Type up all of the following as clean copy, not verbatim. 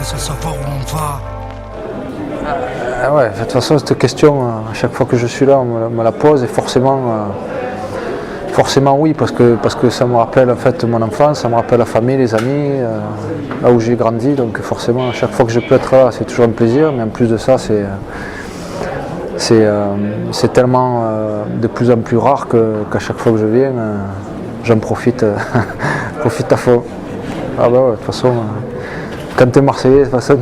sans savoir où on va. Ouais, de toute façon, cette question, à chaque fois que je suis là, on me la pose et forcément oui, parce que ça me rappelle en fait mon enfance, ça me rappelle la famille, les amis, là où j'ai grandi, donc forcément, à chaque fois que je peux être là, c'est toujours un plaisir, mais en plus de ça, c'est tellement de plus en plus rare qu'à chaque fois que je viens, j'en profite, profite à fond. Ah bah ouais, de toute façon, quand tu es Marseillais, de toute façon,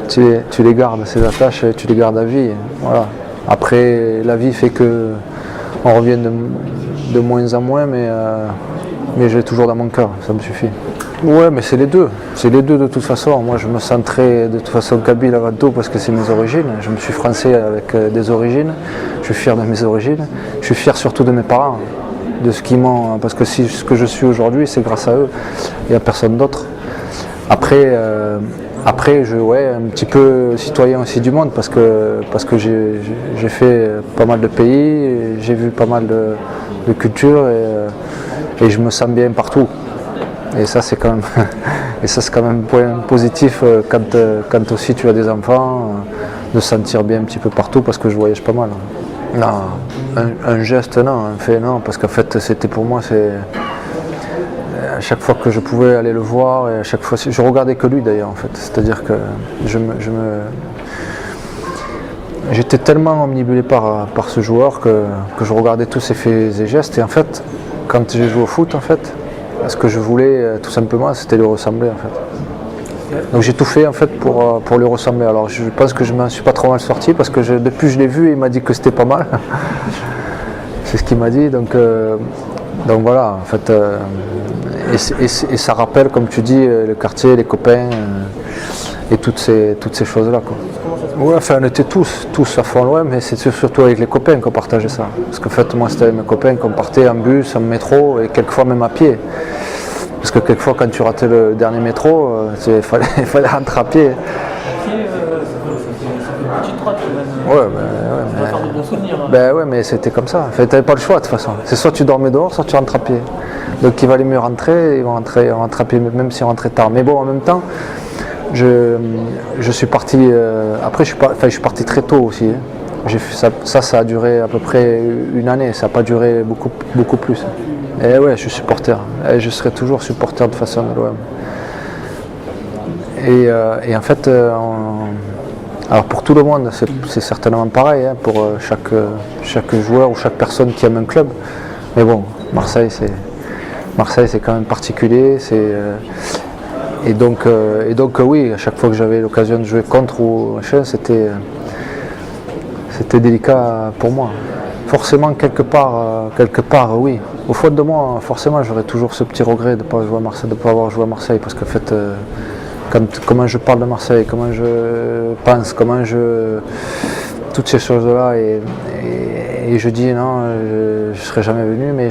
tu les gardes, ces attaches, tu les gardes à vie. Voilà. Après, la vie fait que on revient de moins en moins, mais je l'ai toujours dans mon cœur, ça me suffit. Ouais, mais c'est les deux de toute façon. Moi, je me sens très, de toute façon, kabyle avant tout parce que c'est mes origines. Je me suis français avec des origines, je suis fier de mes origines, je suis fier surtout de mes parents, de ce qu'ils m'ont, parce que si ce que je suis aujourd'hui, c'est grâce à eux, il n'y a personne d'autre. Après, un petit peu citoyen aussi du monde parce que j'ai fait pas mal de pays, j'ai vu pas mal de cultures et je me sens bien partout. Et ça c'est quand même un point positif quand aussi tu as des enfants, de se sentir bien un petit peu partout parce que je voyage pas mal. Non, un geste non, un fait non, parce qu'en fait c'était pour moi à chaque fois que je pouvais aller le voir, et à chaque fois, je regardais que lui d'ailleurs en fait, c'est-à-dire que j'étais tellement omnibulé par ce joueur que je regardais tous ses faits et gestes, et en fait, quand j'ai joué au foot en fait, ce que je voulais tout simplement, c'était lui ressembler en fait. Donc j'ai tout fait en fait pour lui ressembler. Alors je pense que je m'en suis pas trop mal sorti parce que depuis je l'ai vu et il m'a dit que c'était pas mal. C'est ce qu'il m'a dit, donc voilà, en fait, et ça rappelle, comme tu dis, le quartier, les copains et toutes ces choses-là, quoi. Ouais, enfin, on était tous à fond loin, mais c'est surtout avec les copains qu'on partageait ça. Parce qu'en fait, moi, c'était avec mes copains qu'on partait en bus, en métro, et quelquefois même à pied. Parce que quelquefois, quand tu ratais le dernier métro, il fallait rentrer à pied. Ouais, mais c'était comme ça. Tu n'avais pas le choix de toute façon. C'est soit tu dormais dehors, soit tu rentres à pied. Donc il valait mieux rentrer, on rentrait à pied, même si on rentrait tard. Mais bon, en même temps, je suis parti. Après, je suis parti très tôt aussi. Ça a duré à peu près une année. Ça n'a pas duré beaucoup plus. Et ouais, je suis supporter. Et je serai toujours supporter de façon de l'OM. Et en fait, alors pour tout le monde, c'est certainement pareil, hein, pour chaque joueur ou chaque personne qui aime un club. Mais bon, Marseille, c'est quand même particulier. Et donc oui, à chaque fois que j'avais l'occasion de jouer contre ou machin, c'était délicat pour moi. Forcément, quelque part, oui. Au fond de moi, forcément, j'aurais toujours ce petit regret de ne pas avoir joué à Marseille, parce qu'en fait, comment je parle de Marseille, comment je pense, toutes ces choses-là, et je dis non, je ne serais jamais venu, mais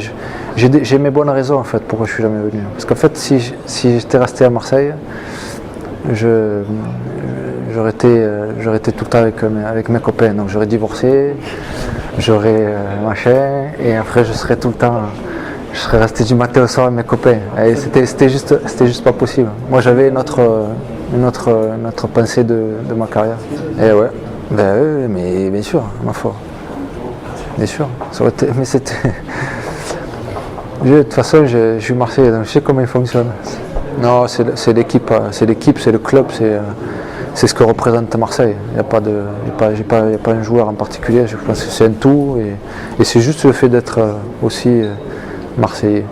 j'ai mes bonnes raisons en fait pourquoi je ne suis jamais venu. Parce qu'en fait, si j'étais resté à Marseille, j'aurais été tout le temps avec mes copains, donc j'aurais divorcé, j'aurais machin, et après je serais resté du matin au soir avec mes copains. Et c'était juste pas possible. Moi j'avais une autre pensée de ma carrière. Et ouais, mais bien sûr, ma foi. Bien sûr. Mais c'était. De toute façon, je suis Marseillais, donc je sais comment il fonctionne. Non, c'est l'équipe, c'est le club, c'est ce que représente Marseille. Il n'y a pas un joueur en particulier, je pense que c'est un tout, et c'est juste le fait d'être aussi Marseillais.